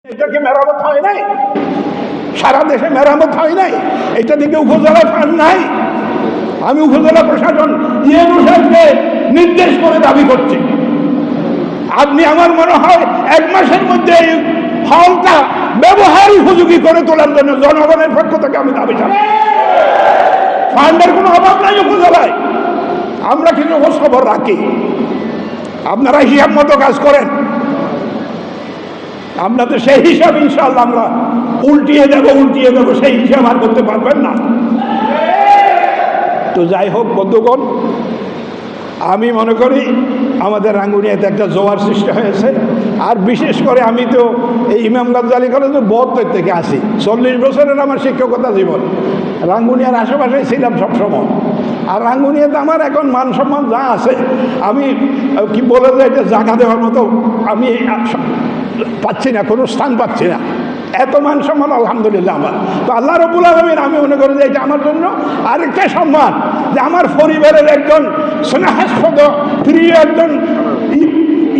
এটাকে মেরামত হয় নাই, সারা দেশে মেরামত হয় নাই, এটা দিকে উপজেলা ফান্ড নাই। আমি উপজেলা প্রশাসন ইউনূস সাহেবকে নির্দেশ করে দাবি করছি, আপনি আমার মনে হয় 1 মাসের মধ্যে এই হলটা ব্যবহার উপযোগী করে তোলার জন্য জনগণের পক্ষ থেকে আমি দাবি জানাই। ফান্ডের কোনো অভাব নাই উপজেলায়, আমরা কিছু খবর রাখি, আপনারা হিসাব মতো কাজ করেন, আপনাদের সেই হিসাব ইনশাআল্লাহ আমরা উল্টিয়ে দেবো, সেই হিসাব আর করতে পারবেন না। তো যাই হোক বন্ধুগণ, আমি মনে করি আমাদের রাঙ্গুনিয়াতে একটা জোয়ার সৃষ্টি হয়েছে। আর বিশেষ করে আমি তো এই ইমাম গাজ্জালী কলেজে 72 থেকে আসি, 40 বছরের আমার শিক্ষকতা জীবন। রাঙ্গুনিয়ার আশেপাশে ছিলাম সবসময়, আর রাঙ্গুনিয়াতে আমার এখন মান সম্মান যা আছে, আমি কি বলে যে এটা জায়গা দেওয়ার মতো আমি পাচ্ছি না, কোনো স্থান পাচ্ছি না, এত মান সম্মান আলহামদুলিল্লাহ আমার। তো আল্লাহ রাব্বুল আলামিন, আমি মনে করি যে এটা আমার জন্য আরেকটা সম্মান, যে আমার পরিবারের একজন স্নেহাস্পদ প্রিয় একজন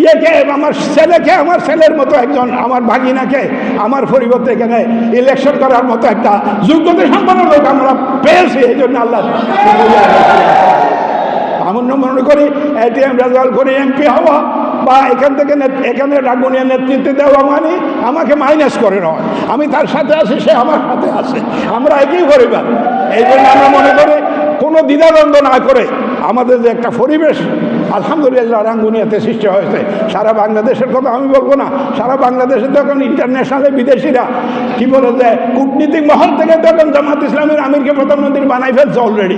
ইয়েকে, আমার ছেলেকে, আমার ছেলের মতো একজন আমার ভাগিনাকে আমার পরিবর্তে এখানে ইলেকশন করার মতো একটা যোগ্যতা সম্পন্ন লোক আমরা পেয়েছি। এই জন্য আল্লাহ আমার মনে করি এটিএম রেজাল্ট করে এমপি হওয়া বা এখানে রাঙ্গুনিয়া নেতৃত্বে দেওয়া মানে আমাকে মাইনাস করে নয়, আমি তার সাথে আছি, সে আমার সাথে আছে, আমরা একই পরিবার। এই জন্য আমরা মনে করি কোনো দ্বিধাদ্বন্দ্ব না করে আমাদের যে একটা পরিবেশ আলহামদুলিল্লাহ রাঙ্গুনিয়াতে সৃষ্টি হয়েছে, সারা বাংলাদেশের কথা আমি বলবো না, সারা বাংলাদেশে তখন ইন্টারন্যাশনালে বিদেশিরা কি বলে যে কূটনীতিক মহল থেকে তখন জামাত ইসলামের আমিরকে প্রধানমন্ত্রী বানাই ফেলছে অলরেডি।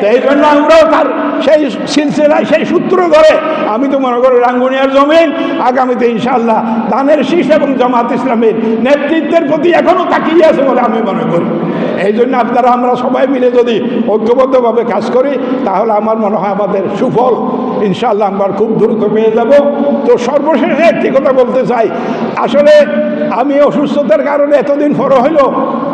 তো এই জন্য আমরাও তার সেই সিলসিলায়, সেই সূত্র ধরে আমি তো মনে করি রাঙ্গুনিয়ার জমিন আগামীতে ইনশাআল্লাহ দানের শীষ এবং জামাত ইসলামের নেতৃত্বের প্রতি এখনও তাকিয়ে আছে বলে আমি মনে করি। এই জন্য আপনারা আমরা সবাই মিলে যদি ঐক্যবদ্ধভাবে কাজ করি, তাহলে আমার মনে হয় আমাদের সুফল ইনশাআল্লাহ আমরা খুব দ্রুত পেয়ে যাব। তো সর্বশেষে একটি কথা বলতে চাই, আসলে আমি অসুস্থতার কারণে এতদিন পর হইল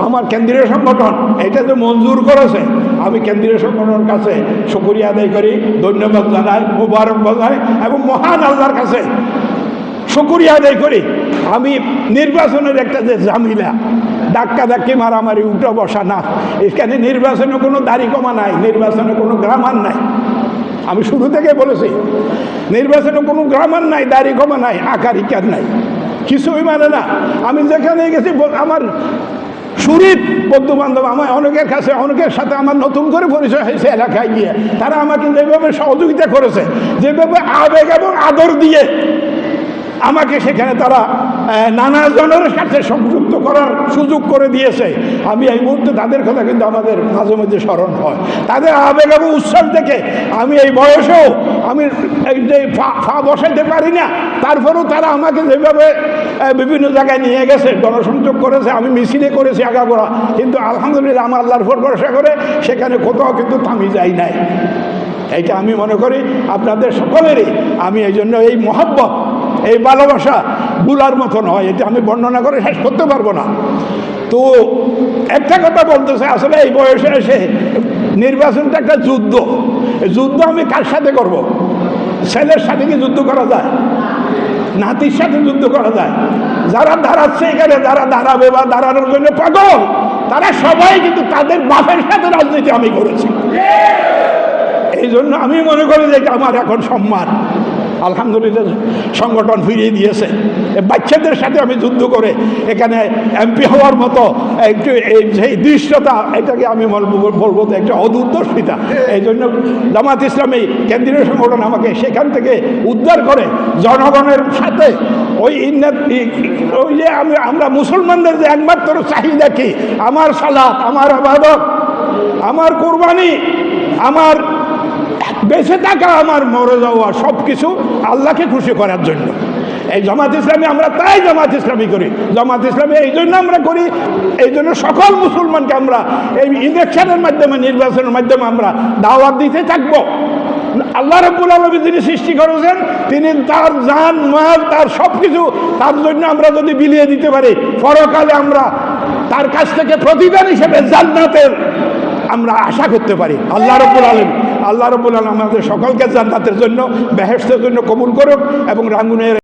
আমার কেন্দ্রীয় সংগঠন এটা যে মঞ্জুর করেছে, আমি কেন্দ্রীয় সংগঠনের কাছে শুকরিয়া আদায় করি, ধন্যবাদ জানাই, মুবারকবাদ জানাই এবং মহান আল্লাহর কাছে শুকরিয়া আদায় করি। আমি নির্বাচনের একটা যে ঝামেলা, ধাক্কি মারামারি, উল্টো বসা না, এখানে নির্বাচনে কোনো দাড়ি কমা নাই, নির্বাচনে কোনো গ্রামার নাই। আমি শুরু থেকে বলেছি নির্বাচনে কোনো গ্রামার নাই, দাড়ি কমা নাই, আকার ইকার নাই, কিছুই মানে না। আমি যেখানে গেছি আমার শরীর বন্ধু বান্ধব, আমার অনেকের সাথে আমার নতুন করে পরিচয় হয়েছে এলাকায় গিয়ে, তারা আমাকে যেভাবে সহযোগিতা করেছে, যেভাবে আবেগ এবং আদর দিয়ে আমাকে সেখানে তারা নানা জনের সাথে সংযুক্ত করার সুযোগ করে দিয়েছে, আমি এই মুহূর্তে তাদের কথা কিন্তু আমাদের মাঝে মধ্যে স্মরণ হয়। তাদের আবেগ এবং উৎসাহ দেখে আমি এই বয়সেও আমি এই যে পা বসাইতে পারি না, তারপরেও তারা আমাকে যেভাবে বিভিন্ন জায়গায় নিয়ে গেছে, জনসংযোগ করেছে, আমি মিছিলে করেছি আগাগোড়া, কিন্তু আলহামদুলিল্লাহ আমার আল্লাহর উপর ভরসা করে সেখানে কোথাও কিন্তু থামি যাই নাই। এইটা আমি মনে করি আপনাদের সকলেরই, আমি এই জন্য এই মহব্বত, এই ভালোবাসা বুলার মতো নয়, এটা আমি বর্ণনা করে শেষ করতে পারবো না। তো একটা কথা বলতেছে, আসলে এই বয়সে এসে নির্বাচনটা একটা যুদ্ধ, যুদ্ধ আমি কার সাথে করব? ছেলের সাথে কি যুদ্ধ করা যায়? নাতির সাথে যুদ্ধ করা যায়? যারা দাঁড়াচ্ছে এখানে, যারা দাঁড়াবে বা দাঁড়ানোর জন্য পাগল, তারা সবাই কিন্তু তাদের বাপের সাথে রাজনীতি আমি করেছি। এই জন্য আমি মনে করি যে আমার এখন সম্মান আলহামদুলিল্লাহ সংগঠন ফিরিয়ে দিয়েছে। বাচ্চাদের সাথে আমি যুদ্ধ করে এখানে এমপি হওয়ার মতো একটু সেই দৃশ্যতা, এটাকে আমি বলবো যে একটা অদূরদর্শিতা। এই জন্য জামাত ইসলামী কেন্দ্রীয় সংগঠন আমাকে সেখান থেকে উদ্ধার করে জনগণের সাথে ওই যে আমরা মুসলমানদের যে একমাত্র চাহিদা কি, আমার সালাত, আমার ইবাদত, আমার কুরবানি, আমার বেঁচে থাকা, আমার মরে যাওয়া, সব কিছু আল্লাহকে খুশি করার জন্য এই জামাত ইসলামী, আমরা তাই জামাত ইসলামী করি। জামাত ইসলামী এই জন্য আমরা করি, এই জন্য সকল মুসলমানকে আমরা এই ইলেকশনের মাধ্যমে, নির্বাচনের মাধ্যমে আমরা দাওয়াত দিতে থাকবো। আল্লাহ রাব্বুল আলামিন যিনি সৃষ্টি করেছেন, তিনি তার জান মাল, তার সব কিছু তার জন্য আমরা যদি বিলিয়ে দিতে পারি, পরকালে আমরা তার কাছ থেকে প্রতিদান হিসেবে জান্নাতের আমরা আশা করতে পারি। আল্লাহ রাব্বুল আলামিন আমাদের সকলকে জান্নাতের জন্য, বেহেশতের জন্য কবুল করুক এবং রাঙ্গুনিয়ার